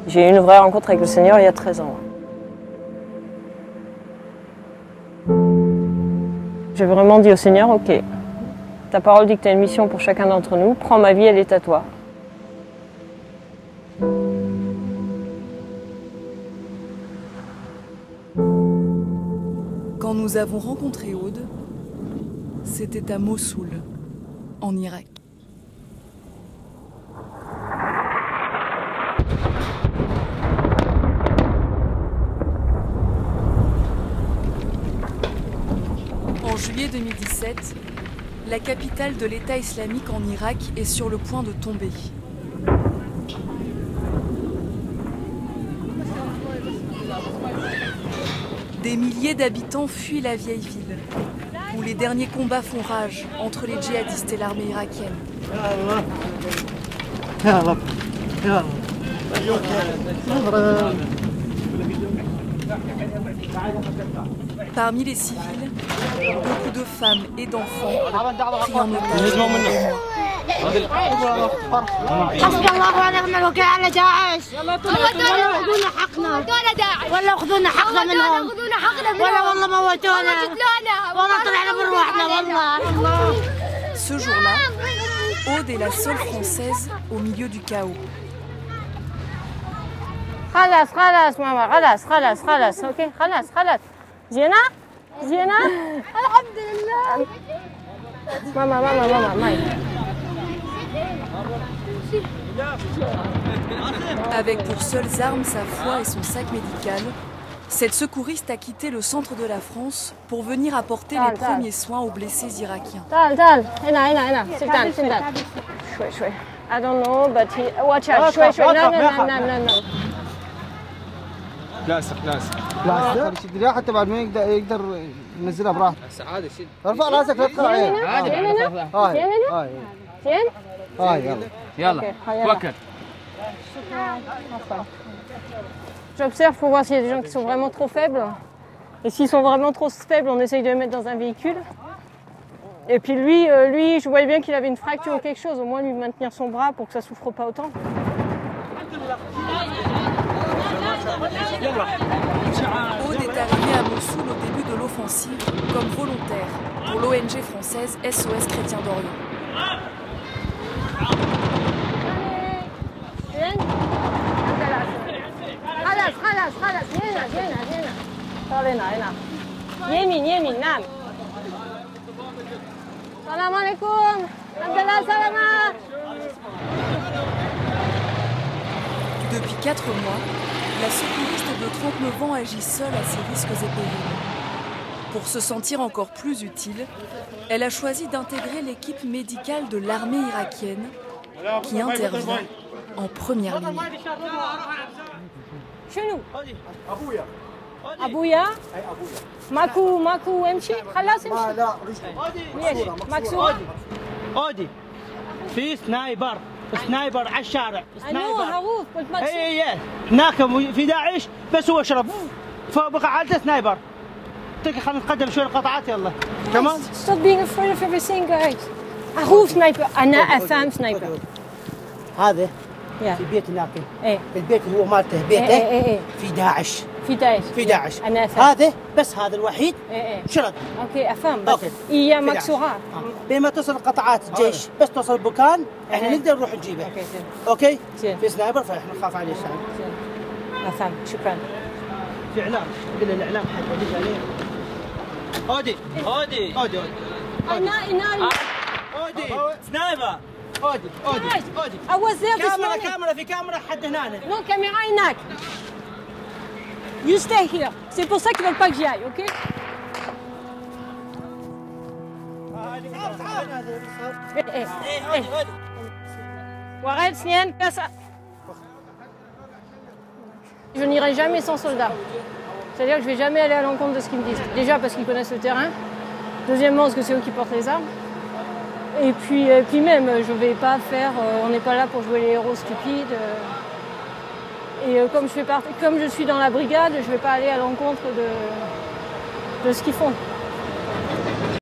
J'ai eu une vraie rencontre avec le Seigneur il y a 13 ans. J'ai vraiment dit au Seigneur, ok, ta parole dit que tu as une mission pour chacun d'entre nous, prends ma vie, elle est à toi. Quand nous avons rencontré Aude, c'était à Mossoul, en Irak. En juillet 2017, la capitale de l'État islamique en Irak est sur le point de tomber. Des milliers d'habitants fuient la vieille ville, où les derniers combats font rage entre les djihadistes et l'armée irakienne. Parmi les civils, beaucoup de femmes et d'enfants pris en otage. حسبي الله ونعم الوكيل على داعش والله ياخذون حقنا ولا ياخذون حقنا منهم ولا والله موتونا والله طلعنا بروحنا والله. Ce jour-là, Aude est la seule Française au milieu du chaos. خلاص خلاص ماما خلاص خلاص خلاص اوكي خلاص خلاص زينة زينة الحمد لله ماما ماما ماما ماي. Avec pour seules armes sa foi et son sac médical, cette secouriste a quitté le centre de la France pour venir apporter les premiers soins aux blessés irakiens. تعال تعال هنا هنا هنا sit down sit down شوي شوي I don't know but he watch out شوي شوي لا لا لا لا لاصق لاصق لاصق يشد ليها حتى بعد ما يقدر ينزلها براحته. عادي شد ارفع راسك لا تطلع عين. عادي هاي هاي زين هاي يلا يلا توكل. J'observe pour voir s'il y a des gens qui sont vraiment trop faibles. Et s'ils sont vraiment trop faibles, on essaye de les mettre dans un véhicule. Et puis lui, je voyais bien qu'il avait une fracture ou quelque chose, au moins lui maintenir son bras pour que ça souffre pas autant. Aude est arrivée à Mossoul au début de l'offensive comme volontaire pour l'ONG française SOS Chrétiens d'Orient. خلاص خلاص خلاص هنا هنا هنا تعال هنا هنا يمين يمين نعم السلام عليكم عبد الله سلامة. Depuis 4 mois, la secouriste de 39 ans agit seule à ses risques et périls. Pour se sentir encore plus utile, elle a choisi d'intégrer l'équipe médicale de l'armée irakienne qui intervient en première ligne. شنو؟ أبويا؟ ماكو امشي؟ خلاص امشي. لا ليش؟ مكسورة؟ اودي في سنايبر على الشارع أنو هروف قلت مكسورة. اي هناك في داعش بس هو شرب فبقى عالته سنايبر. خلينا نتقدم شوي القطعات يلا كمان. Stop being afraid of everything guys. هروف سنايبر أنا أفهم سنايبر. هذا يا في بيت هناك إيه البيت اللي هو مالته بيته إيه في داعش في داعش أنا أفهم. هذا بس هذا الوحيد إيه شرد. أوكي أفهم بس أوكي. هي في مكسورة. بما تصل قطعات الجيش بس توصل بكان احنا نقدر نروح نجيبه. أوكي زين اوكي زين. في سنايبر فاحنا نخاف عليه السنايبر. أفهم شكرا. في اعلام قل الاعلام حق ادز عليه. اودي أنا اودي سنايبر اودي I was there this morning. كاميرا في كاميرا حد هنا. Non, caméra هناك. You stay here. C'est pour ça qu'ils veulent pas que j'y aille, ok? Warel, Snien, ça. Je n'irai jamais sans soldats. C'est-à-dire que je vais jamais aller à l'encontre de ce qu'ils me disent. Déjà parce qu'ils connaissent le terrain. Deuxièmement parce que c'est eux qui portent les armes. Et puis même, je vais pas faire. On n'est pas là pour jouer les héros stupides. Et comme je suis dans la brigade, je vais pas aller à l'encontre de ce qu'ils font.